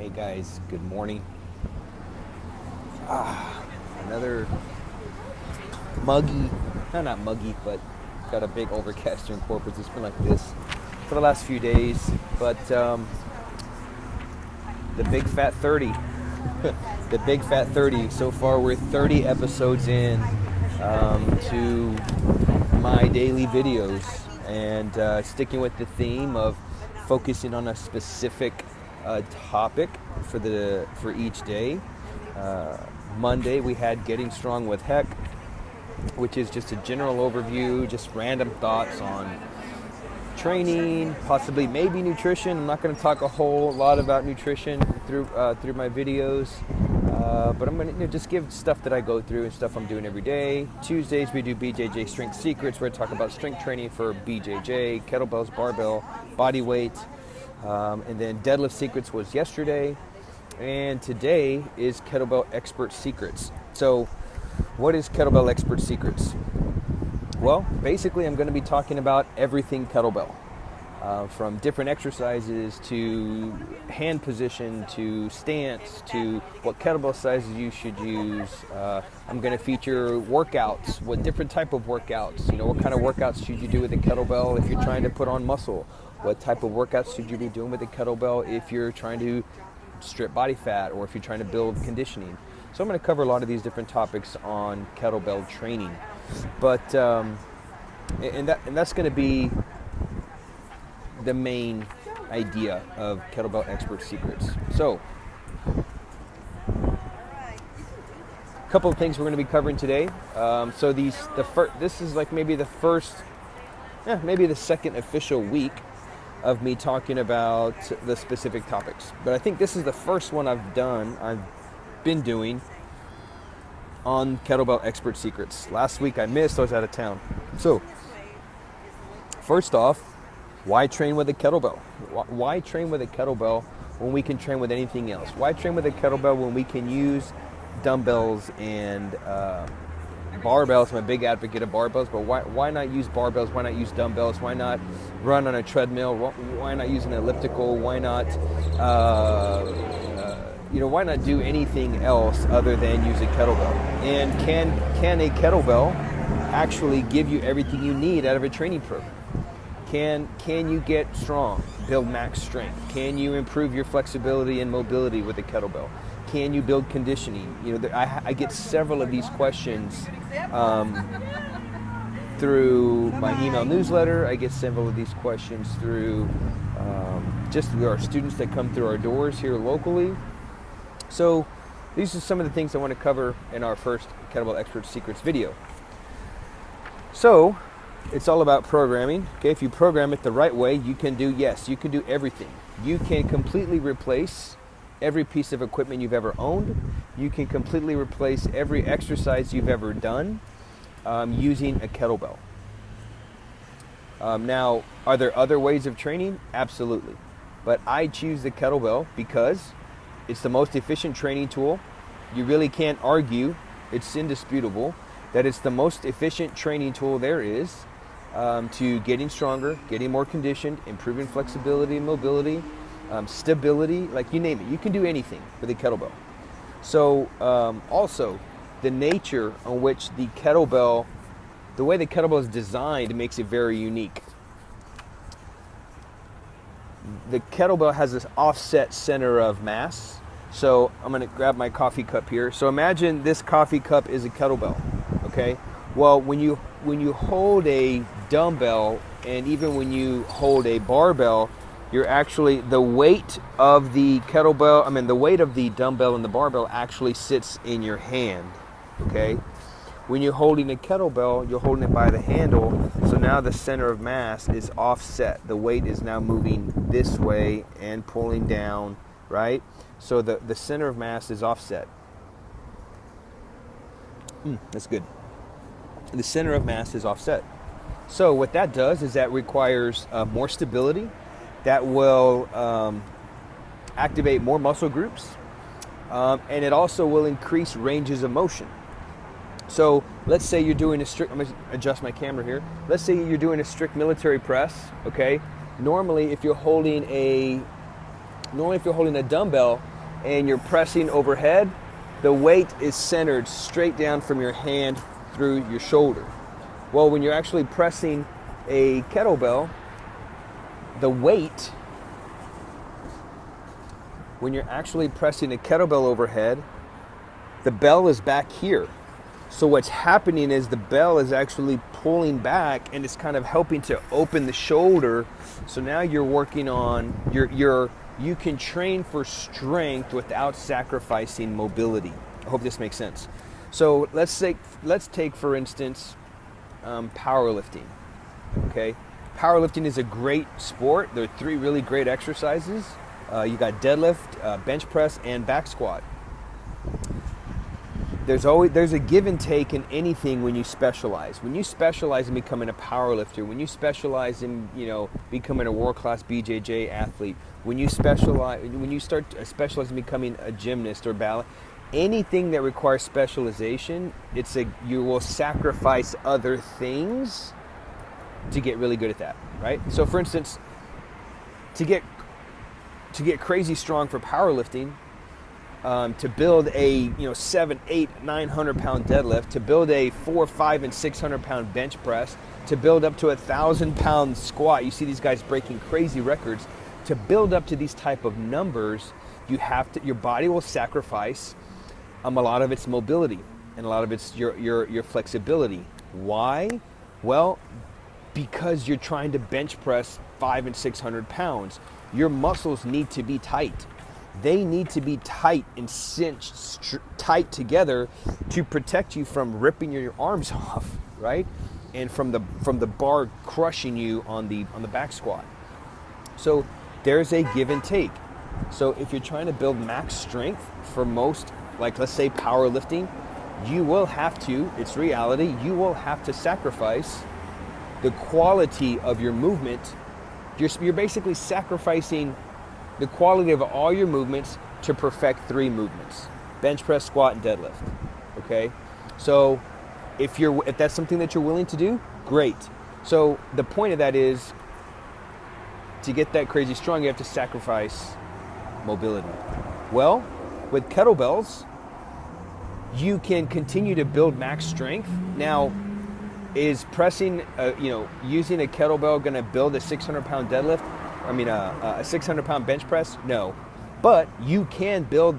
Hey guys, good morning. Another muggy, not muggy, but got a big overcast here in Corpus. It's been like this for the last few days. But the big fat 30, the big fat 30. So far we're 30 episodes in to my daily videos and sticking with the theme of focusing on a specific topic for each day. Monday we had Getting Strong with Heck, which is just a general overview, just random thoughts on training, possibly maybe nutrition. I'm not going to talk a whole lot about nutrition through my videos, but I'm going to just give stuff that I go through and stuff I'm doing every day. Tuesdays we do BJJ Strength Secrets, where I talk about strength training for BJJ, kettlebells, barbell, body weight. And then Deadlift Secrets was yesterday, and today is Kettlebell Expert Secrets. So what is Kettlebell Expert Secrets? Well, basically I'm going to be talking about everything kettlebell, from different exercises to hand position to stance to what kettlebell sizes you should use. I'm going to feature workouts, what different type of workouts, what kind of workouts should you do with a kettlebell if you're trying to put on muscle. What type of workouts should you be doing with a kettlebell if you're trying to strip body fat or if you're trying to build conditioning? So I'm going to cover a lot of these different topics on kettlebell training. But that's going to be the main idea of Kettlebell Expert Secrets. So a couple of things we're going to be covering today. This is like maybe the first, maybe the second official week of me talking about the specific topics. But I think this is the first one I've been doing on Kettlebell Expert Secrets. Last week I missed, I was out of town. So, first off, why train with a kettlebell? Why train with a kettlebell when we can train with anything else? Why train with a kettlebell when we can use dumbbells and barbells? I'm a big advocate of barbells, but why not use barbells? Why not use dumbbells? Why not run on a treadmill? Why not use an elliptical? Why not, why not do anything else other than use a kettlebell? And can a kettlebell actually give you everything you need out of a training program? Can you get strong, build max strength? Can you improve your flexibility and mobility with a kettlebell? Can you build conditioning? I get several of these questions through my email newsletter. I get several of these questions through just our students that come through our doors here locally. So these are some of the things I want to cover in our first Kettlebell Expert Secrets video. So it's all about programming. Okay, if you program it the right way, you can do everything. You can completely replace every piece of equipment you've ever owned. You can completely replace every exercise you've ever done using a kettlebell. Now, are there other ways of training? Absolutely. But I choose the kettlebell because it's the most efficient training tool. You really can't argue. It's indisputable that it's the most efficient training tool there is to getting stronger, getting more conditioned, improving flexibility and mobility, stability, like you name it. You can do anything with a kettlebell. So also the nature on which the way the kettlebell is designed makes it very unique. The kettlebell has this offset center of mass. So I'm going to grab my coffee cup here. So imagine this coffee cup is a kettlebell, okay? Well, when you hold a dumbbell and even when you hold a barbell, you're actually, the weight of the dumbbell and the barbell actually sits in your hand, okay? When you're holding a kettlebell, you're holding it by the handle, so now the center of mass is offset. The weight is now moving this way and pulling down, right? So the center of mass is offset. That's good. The center of mass is offset. So what that does is that requires more stability. That will activate more muscle groups, and it also will increase ranges of motion. So let's say you're doing I'm going to adjust my camera here. Let's say you're doing a strict military press, okay? Normally if you're holding a dumbbell, and you're pressing overhead, the weight is centered straight down from your hand through your shoulder. Well, when you're actually pressing a kettlebell, the weight, when you're actually pressing a kettlebell overhead, the bell is back here. So what's happening is the bell is actually pulling back and it's kind of helping to open the shoulder. So now you're working on you can train for strength without sacrificing mobility. I hope this makes sense. So let's take for instance powerlifting. Okay, powerlifting is a great sport. There are 3 really great exercises. You got deadlift, bench press, and back squat. There's a give and take in anything when you specialize. When you specialize in becoming a powerlifter, when you specialize in becoming a world-class BJJ athlete, when you start specializing in becoming a gymnast or ballet, anything that requires specialization, you will sacrifice other things to get really good at that, right? So for instance, to get crazy strong for powerlifting, to build a 700, 800, 900 pound deadlift, to build a 400, 500, and 600 pound bench press, to build up to 1,000 pound squat. You see these guys breaking crazy records. To build up to these type of numbers, your body will sacrifice a lot of its mobility and a lot of its your flexibility. Why? Well, because you're trying to bench press 500 and 600 pounds. Your muscles need to be tight. They need to be tight and cinched tight together to protect you from ripping your arms off, right? And from the bar crushing you on the back squat. So there's a give and take. So if you're trying to build max strength for most, like let's say powerlifting, you will have to, it's reality, you will have to sacrifice the quality of your movement. You're basically sacrificing the quality of all your movements to perfect 3 movements: bench press, squat, and deadlift. Okay, so if that's something that you're willing to do, great. So the point of that is, to get that crazy strong, you have to sacrifice mobility. Well, with kettlebells, you can continue to build max strength. Now, is pressing, using a kettlebell going to build a 600 pound deadlift? A 600 pound bench press? No. But you can build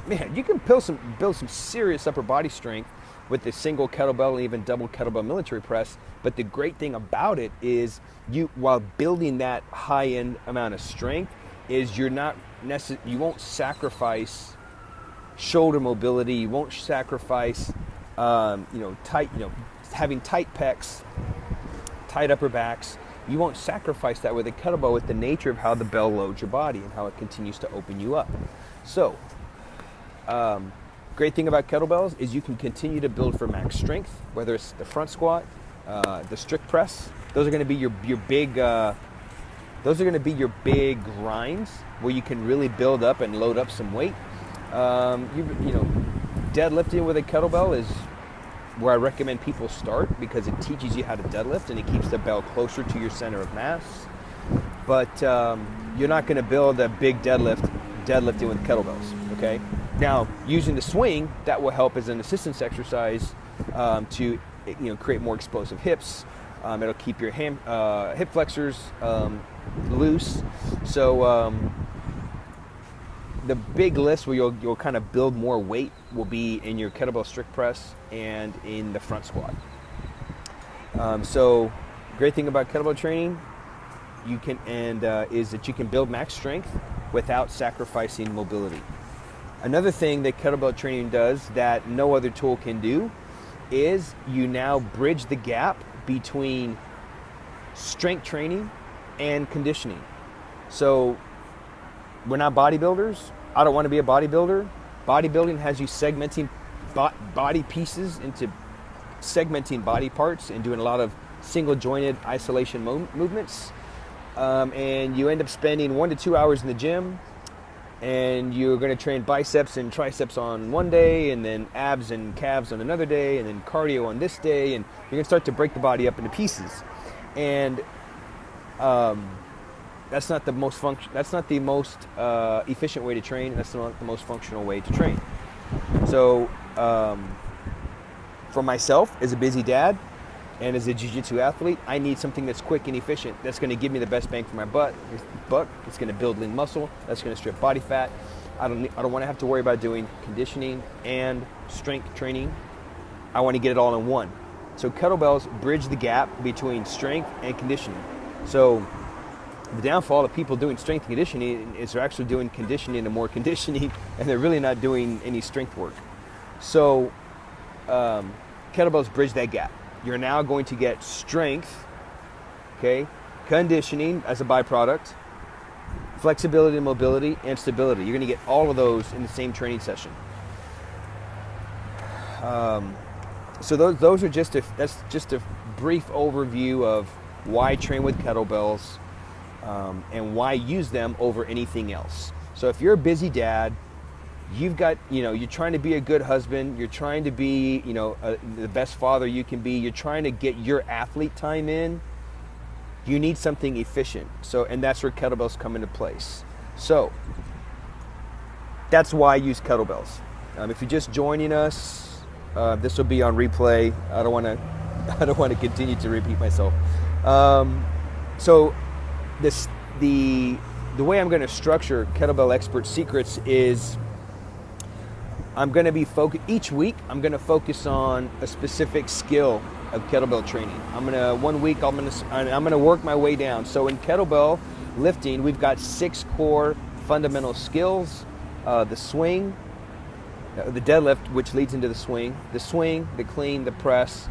some serious upper body strength with a single kettlebell and even double kettlebell military press. But the great thing about it is, while building that high end amount of strength, is you won't sacrifice shoulder mobility. You won't sacrifice having tight pecs, tight upper backs. You won't sacrifice that with a kettlebell, with the nature of how the bell loads your body and how it continues to open you up. So, great thing about kettlebells is you can continue to build for max strength, whether it's the front squat, the strict press. Those are going to be your big. Those are going to be your big grinds where you can really build up and load up some weight. Deadlifting with a kettlebell is where I recommend people start, because it teaches you how to deadlift and it keeps the bell closer to your center of mass. But you're not going to build a big deadlifting with kettlebells. Okay. Now, using the swing, that will help as an assistance exercise to create more explosive hips. It'll keep your hip flexors loose. So the big lifts where you'll kind of build more weight will be in your kettlebell strict press and in the front squat. So great thing about kettlebell training is that you can build max strength without sacrificing mobility. Another thing that kettlebell training does that no other tool can do is you now bridge the gap between strength training and conditioning. So we're not bodybuilders. I don't want to be a bodybuilder. Bodybuilding has you segmenting body pieces into segmenting body parts and doing a lot of single jointed isolation movements. And you end up spending 1 to 2 hours in the gym, and you're going to train biceps and triceps on one day, and then abs and calves on another day, and then cardio on this day, and you're going to start to break the body up into pieces. And that's not the most efficient way to train, and that's not the most functional way to train. So for myself, as a busy dad and as a jiu-jitsu athlete, I need something that's quick and efficient, that's going to give me the best bang for my buck. It's going to build lean muscle, that's going to strip body fat. I don't want to have to worry about doing conditioning and strength training. I want to get it all in one. So kettlebells bridge the gap between strength and conditioning. So the downfall of people doing strength and conditioning is they're actually doing conditioning and more conditioning, and they're really not doing any strength work. So kettlebells bridge that gap. You're now going to get strength, okay, conditioning as a byproduct, flexibility and mobility, and stability. You're going to get all of those in the same training session. So those are that's just a brief overview of why train with kettlebells and why use them over anything else. So if you're a busy dad, you've got, you're trying to be a good husband, you're trying to be, the best father you can be, you're trying to get your athlete time in, you need something efficient. So, and that's where kettlebells come into place. So that's why I use kettlebells. If you're just joining us, this will be on replay. I don't want to continue to repeat myself. So the way I'm going to structure Kettlebell Expert Secrets is I'm going to be each week I'm going to focus on a specific skill of kettlebell training. I'm going to work my way down. So in kettlebell lifting, we've got 6 core fundamental skills: the swing, the deadlift, which leads into the swing, the clean, the press,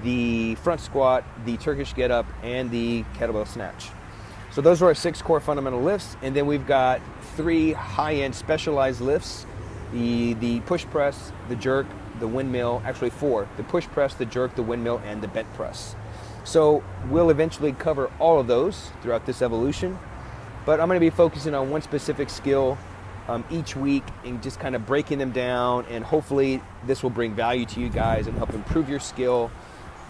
the front squat, the Turkish get up, and the kettlebell snatch. So those are our 6 core fundamental lifts, and then we've got 3 high-end specialized lifts: the push press, the jerk, the windmill. Actually 4: the push press, the jerk, the windmill, and the bent press. So we'll eventually cover all of those throughout this evolution, but I'm going to be focusing on one specific skill each week and just kind of breaking them down, and hopefully this will bring value to you guys and help improve your skill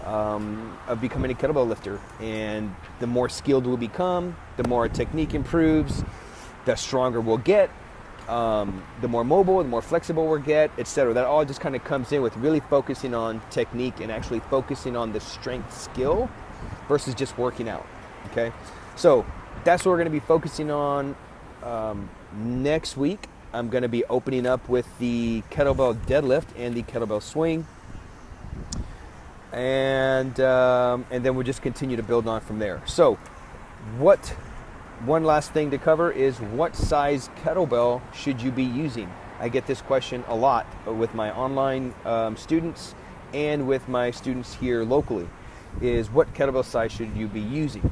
of becoming a kettlebell lifter. And the more skilled we'll become, the more our technique improves, the stronger we'll get, the more mobile, the more flexible we'll get, etc. That all just kind of comes in with really focusing on technique and actually focusing on the strength skill versus just working out. Okay, so that's what we're going to be focusing on. Next week, I'm going to be opening up with the kettlebell deadlift and the kettlebell swing, and then we'll just continue to build on from there. So, one last thing to cover is, what size kettlebell should you be using? I get this question a lot with my online students and with my students here locally, is what kettlebell size should you be using?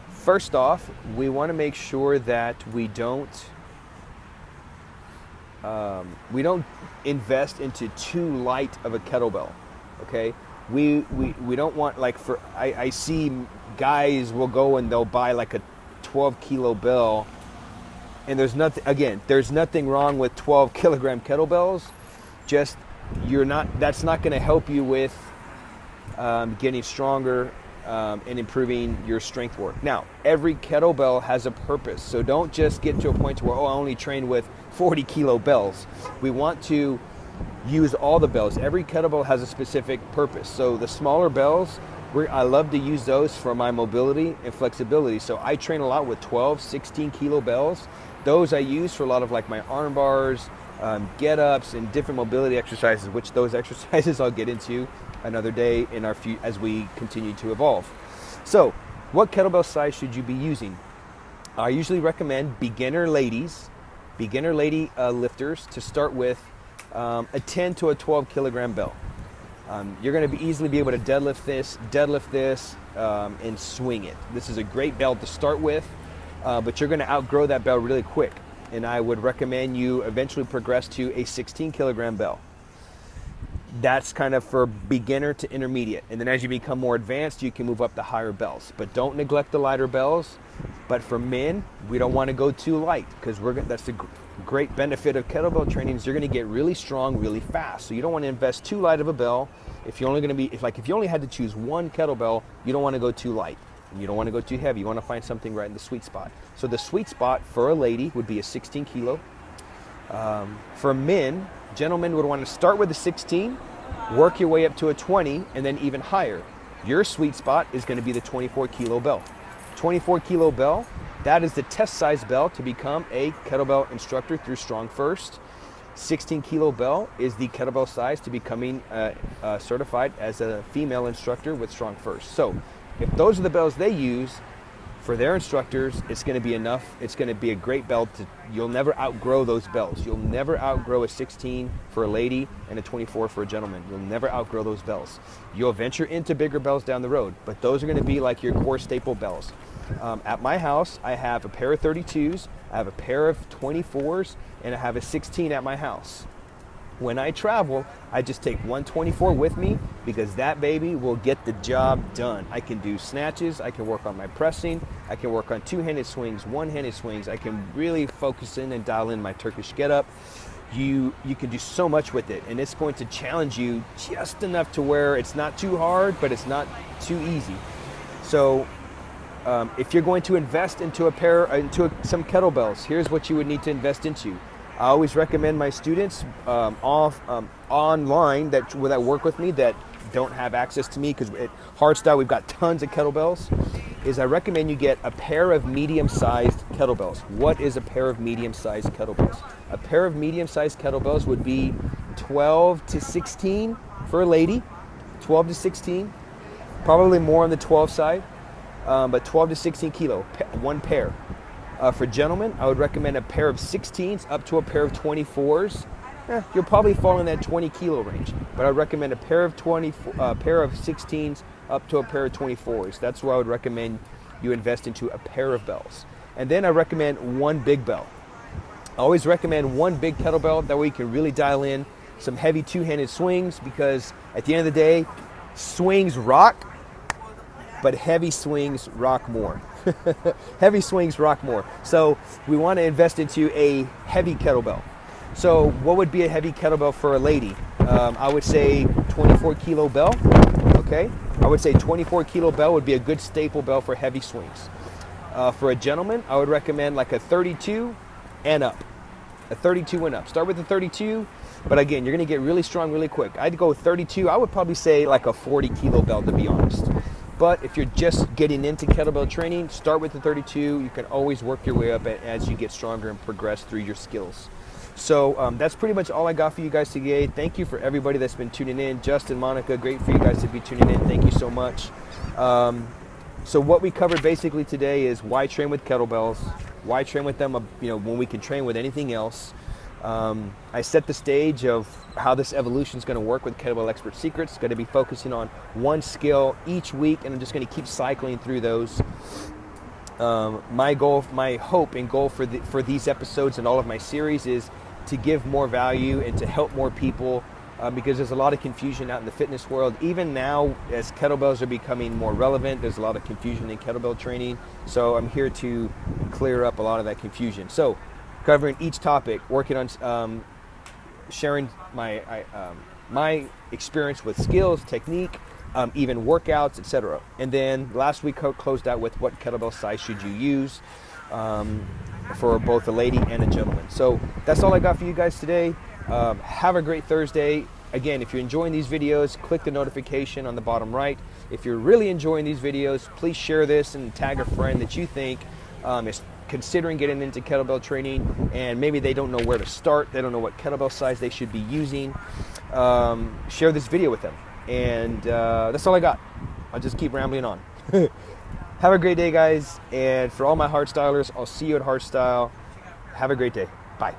First off, we want to make sure that we don't invest into too light of a kettlebell. Okay, we don't want, like, I see guys will go and they'll buy like a 12 kilo bell, and there's nothing wrong with 12 kilogram kettlebells. Just that's not going to help you with getting stronger and improving your strength work. Now, every kettlebell has a purpose, so don't just get to a point where, I only train with 40 kilo bells. We want to use all the bells. Every kettlebell has a specific purpose. So the smaller bells, I love to use those for my mobility and flexibility. So I train a lot with 12, 16 kilo bells. Those I use for a lot of like my arm bars, get-ups, and different mobility exercises, which those exercises I'll get into another day in as we continue to evolve. So what kettlebell size should you be using? I usually recommend beginner lady lifters to start with a 10 to a 12 kilogram bell. You're going to easily be able to deadlift this, and swing it. This is a great bell to start with, but you're going to outgrow that bell really quick. And I would recommend you eventually progress to a 16 kilogram bell. That's kind of for beginner to intermediate. And then as you become more advanced, you can move up to higher bells. But don't neglect the lighter bells. But for men, we don't want to go too light, because that's the great benefit of kettlebell training is you're going to get really strong really fast. So you don't want to invest too light of a bell. If you only had to choose one kettlebell, you don't want to go too light. You don't want to go too heavy. You want to find something right in the sweet spot. So the sweet spot for a lady would be a 16 kilo. For men, gentlemen would want to start with a 16, work your way up to a 20, and then even higher. Your sweet spot is going to be the 24 kilo bell. 24 kilo bell, that is the test size bell to become a kettlebell instructor through Strong First. 16 kilo bell is the kettlebell size to becoming certified as a female instructor with Strong First. So if those are the bells they use for their instructors, it's going to be enough. It's going to be a great bell. You'll never outgrow those bells. You'll never outgrow a 16 for a lady and a 24 for a gentleman. You'll never outgrow those bells. You'll venture into bigger bells down the road, but those are going to be like your core staple bells. At my house, I have a pair of 32s, I have a pair of 24s, and I have a 16 at my house. When I travel, I just take one 24 with me because that baby will get the job done. I can do snatches, I can work on my pressing, I can work on two-handed swings, one-handed swings. I can really focus in and dial in my Turkish get-up. You can do so much with it, and it's going to challenge you just enough to where it's not too hard, but it's not too easy. So if you're going to invest into some kettlebells, here's what you would need to invest into. I always recommend my students online that work with me that don't have access to me, because at Hardstyle we've got tons of kettlebells, is I recommend you get a pair of medium-sized kettlebells. What is a pair of medium-sized kettlebells? A pair of medium-sized kettlebells would be 12 to 16 for a lady, 12 to 16, probably more on the 12 side, but 12 to 16 kilo, one pair. For gentlemen, I would recommend a pair of 16s up to a pair of 24s. You'll probably fall in that 20 kilo range, but I would recommend a pair of 16s up to a pair of 24s. That's where I would recommend you invest into a pair of bells. And then I recommend one big bell. I always recommend one big kettlebell, that way you can really dial in some heavy two-handed swings, because at the end of the day, swings rock, but heavy swings rock more. Heavy swings rock more. So we want to invest into a heavy kettlebell. So what would be a heavy kettlebell for a lady? I would say 24 kilo bell. Okay, I would say 24 kilo bell would be a good staple bell for heavy swings. For a gentleman, I would recommend like a 32 and up. A 32 and up. Start with a 32, but again, you're going to get really strong really quick. I'd go with 32. I would probably say like a 40 kilo bell, to be honest. But if you're just getting into kettlebell training, start with the 32. You can always work your way up as you get stronger and progress through your skills. So that's pretty much all I got for you guys today. Thank you for everybody that's been tuning in. Justin, Monica, great for you guys to be tuning in. Thank you so much. So what we covered basically today is why train with kettlebells, why train with them, when we can train with anything else. I set the stage of how this evolution is going to work with Kettlebell Expert Secrets. It's going to be focusing on one skill each week, and I'm just going to keep cycling through those. My hope and goal for these episodes and all of my series is to give more value and to help more people, because there's a lot of confusion out in the fitness world. Even now, as kettlebells are becoming more relevant, there's a lot of confusion in kettlebell training. So I'm here to clear up a lot of that confusion. So covering each topic, working on sharing my experience with skills, technique, even workouts, etc. And then last week closed out with what kettlebell size should you use for both a lady and a gentleman. So that's all I got for you guys today. Have a great Thursday. Again, if you're enjoying these videos, click the notification on the bottom right. If you're really enjoying these videos, please share this and tag a friend that you think is considering getting into kettlebell training, and maybe they don't know where to start, they don't know what kettlebell size they should be using. Share this video with them. And that's all I got. I'll just keep rambling on. Have a great day, guys. And for all my hardstylers, I'll see you at Hardstyle. Have a great day. Bye.